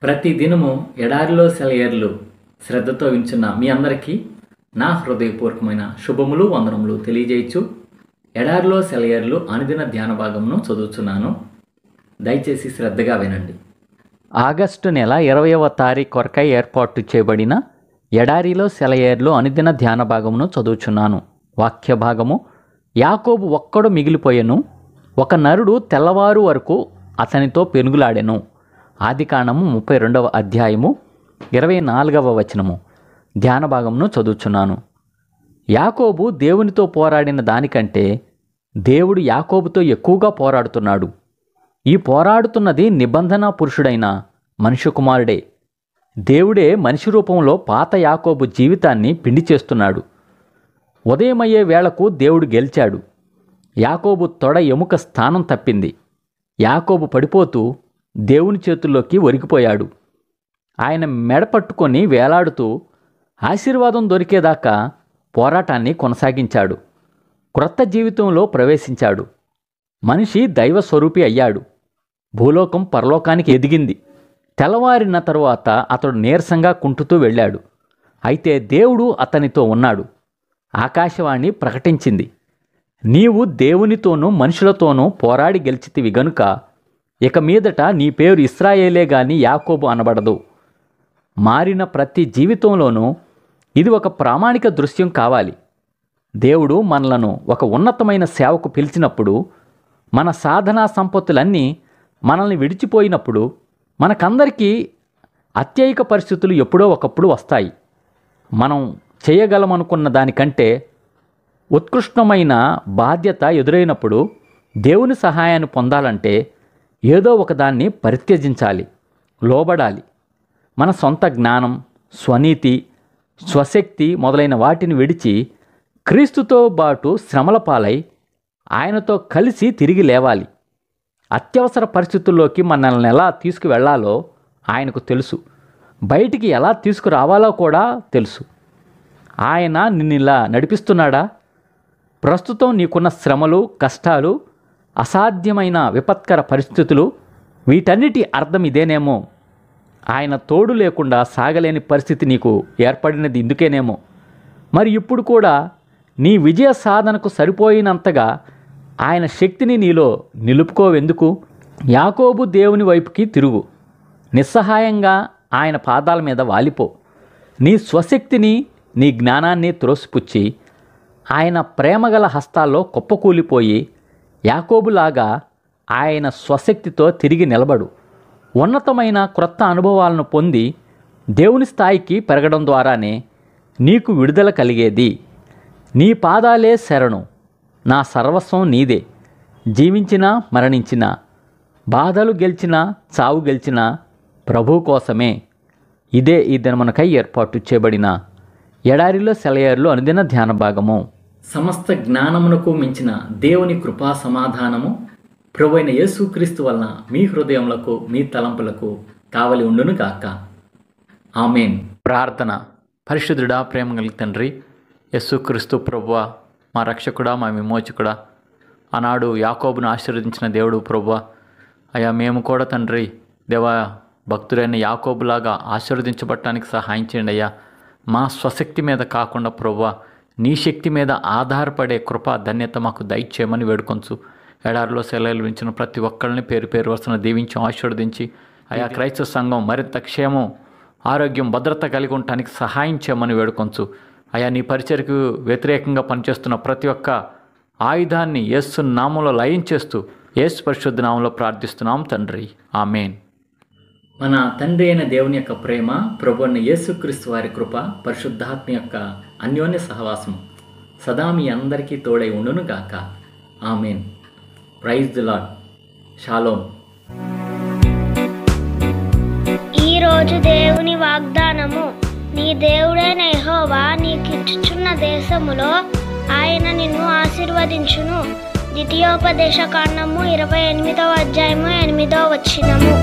ప్రతి దినము ఎడారిలో సెలయేర్లు శ్రద్ధతో వింటున్న మీ అందరికీ నా హృదయపూర్వకమైన శుభములు వందనములు తెలియజేయచ్చు. ఎడారిలో సెలయేర్లు అనుదిన ధ్యాన భాగమును చదువుతున్నాను. దయచేసి శ్రద్ధగా వినండి. ఆగస్టు నెల 20వ తారీఖు కొరకై ఏర్పాటు చేయబడిన ఎడారిలో సెలయేర్లు అనుదిన ధ్యాన భాగమును చదువుచున్నాను. వాక్య భాగము: యాకోబు ఒక్కడు మిగిలిపోయెను, ఒక నరుడు తెల్లవారు వరకు అతనితో పెనుగులాడెను. ఆదికాండము 32వ అధ్యాయము 24వ వచనము. ధ్యాన భాగమును చదువుచున్నాను. యాకోబు దేవునితో పోరాడిన దానికంటే దేవుడు యాకోబుతో ఎక్కువగా పోరాడుతున్నాడు. ఈ పోరాడుతున్నది నిబంధన పురుషుడైన మనుష్య కుమారుడే. దేవుడే మనిషి రూపంలో పాత యాకోబు జీవితాన్ని పిండి చేస్తున్నాడు. ఉదయమయ్యే వేళకు దేవుడు గెలిచాడు. యాకోబు తొడ ఎముక స్థానం తప్పింది. యాకోబు పడిపోతూ దేవుని చేతుల్లోకి ఒరిగిపోయాడు. ఆయన మెడ పట్టుకొని వేలాడుతూ ఆశీర్వాదం దొరికేదాకా పోరాటాన్ని కొనసాగించాడు. క్రొత్త జీవితంలో ప్రవేశించాడు. మనిషి దైవ స్వరూపి అయ్యాడు. భూలోకం పరలోకానికి ఎదిగింది. తెల్లవారిన తరువాత అతడు నీరసంగా కుంటుతూ వెళ్ళాడు. అయితే దేవుడు అతనితో ఉన్నాడు. ఆకాశవాణి ప్రకటించింది, నీవు దేవునితోనూ మనుషులతోనూ పోరాడి గెలిచితివి గనుక ఇక మీదట నీ పేరు ఇశ్రాయేలే గాని యాకోబు అనబడదు. మారిన ప్రతి జీవితంలోనూ ఇది ఒక ప్రామాణిక దృశ్యం కావాలి. దేవుడు మనలను ఒక ఉన్నతమైన సేవకు పిలిచినప్పుడు, మన సాధనా సంపత్తులన్నీ మనల్ని విడిచిపోయినప్పుడు మనకందరికీ అత్యయిక పరిస్థితులు ఎప్పుడో ఒకప్పుడు వస్తాయి. మనం చేయగలమనుకున్న దానికంటే ఉత్కృష్టమైన బాధ్యత ఎదురైనప్పుడు దేవుని సహాయాన్ని పొందాలంటే ఏదో ఒకదాన్ని పరిత్యజించాలి, లోబడాలి. మన సొంత జ్ఞానం, స్వనీతి, స్వశక్తి మొదలైన వాటిని విడిచి క్రీస్తుతో పాటు శ్రమల పాలై ఆయనతో కలిసి తిరిగి లేవాలి. అత్యవసర పరిస్థితుల్లోకి మనల్ని ఎలా తీసుకువెళ్లాలో ఆయనకు తెలుసు. బయటికి ఎలా తీసుకురావాలో కూడా తెలుసు. ఆయన నిన్నిలా నడిపిస్తున్నాడా? ప్రస్తుతం నీకున్న శ్రమలు, కష్టాలు, అసాధ్యమైన విపత్కర పరిస్థితులు, వీటన్నిటి అర్థం ఇదేనేమో. ఆయన తోడు లేకుండా సాగలేని పరిస్థితి నీకు ఏర్పడినది ఇందుకేనేమో. మరి ఇప్పుడు కూడా నీ విజయ సాధనకు సరిపోయినంతగా ఆయన శక్తిని నీలో నిలుపుకోవెందుకు? యాకోబు దేవుని వైపుకి తిరుగు. నిస్సహాయంగా ఆయన పాదాల మీద వాలిపో. నీ స్వశక్తిని, నీ జ్ఞానాన్ని త్రోసిపుచ్చి ఆయన ప్రేమగల హస్తాల్లో కుప్పకూలిపోయి యాకోబులాగా ఆయన స్వశక్తితో తిరిగి నిలబడు. ఉన్నతమైన క్రొత్త అనుభవాలను పొంది దేవుని స్థాయికి పెరగడం ద్వారానే నీకు విడుదల కలిగేది. నీ పాదాలే శరణు, నా సర్వస్వం నీదే. జీవించినా మరణించినా, బాధలు గెలిచినా చావు గెలిచినా ప్రభు కోసమే. ఇదే ఈ దినమునకై ఏర్పాటు చేయబడిన ఎడారిలో సెలయేర్లు అనుదిన ధ్యాన భాగము. సమస్త జ్ఞానమునకు మించిన దేవుని కృపా సమాధానము ప్రభువైన యేసుక్రీస్తు వలన మీ హృదయములకు, మీ తలంపులకు కావలి ఉండును గాక. ఆమేన్. ప్రార్థన. పరిశుద్ధుడా, ప్రేమ కలిగిన తండ్రి, యేసుక్రీస్తు ప్రభువా, మా రక్షకుడా, మా విమోచకుడా, ఆనాడు యాకోబును ఆశీర్వదించిన దేవుడు ప్రభువా, అయ్యా మేము కూడా తండ్రి దేవా భక్తుడైన యాకోబులాగా ఆశీర్వదించబడటానికి సహాయం చేయండి అయ్యా. మా స్వశక్తి మీద కాకుండా ప్రభువా నీ శక్తి మీద ఆధారపడే కృప, ధన్యత మాకు దయచేయమని వేడుకొంచు. ఎడారిలో సెలవులు వించిన ప్రతి ఒక్కరిని పేరు పేరు వస్తున్న దీవించి ఆశీర్వదించి అయా క్రైస్తవ సంఘం మరింత క్షేమం, ఆరోగ్యం, భద్రత కలిగి ఉండటానికి సహాయం చేయమని వేడుకొంచు. అయా నీ పరిచర్కు వ్యతిరేకంగా పనిచేస్తున్న ప్రతి ఒక్క ఆయుధాన్ని యేసు నామంలో లయం చేస్తూ యేసు పరిశుద్ధ నామంలో ప్రార్థిస్తున్నాం తండ్రి. ఆమేన్. మన తండ్రి అయిన దేవుని యొక్క ప్రేమ, ప్రభువైన యేసుక్రీస్తు వారి కృప, పరిశుద్ధాత్మ యొక్క అన్యోన్య సహవాసం సదా మీ అందరికీ తోడై ఉండును గాక. Amen. Praise the lord. Shalom. ఈరోజు దేవుని వాగ్దానము: నీ దేవుడైన యెహోవా నీకిచ్చుచున్న దేశములో ఆయన నిన్ను ఆశీర్వదించును. ద్వితీయోపదేశ కాండము 28వ అధ్యాయము 8వ వచనము.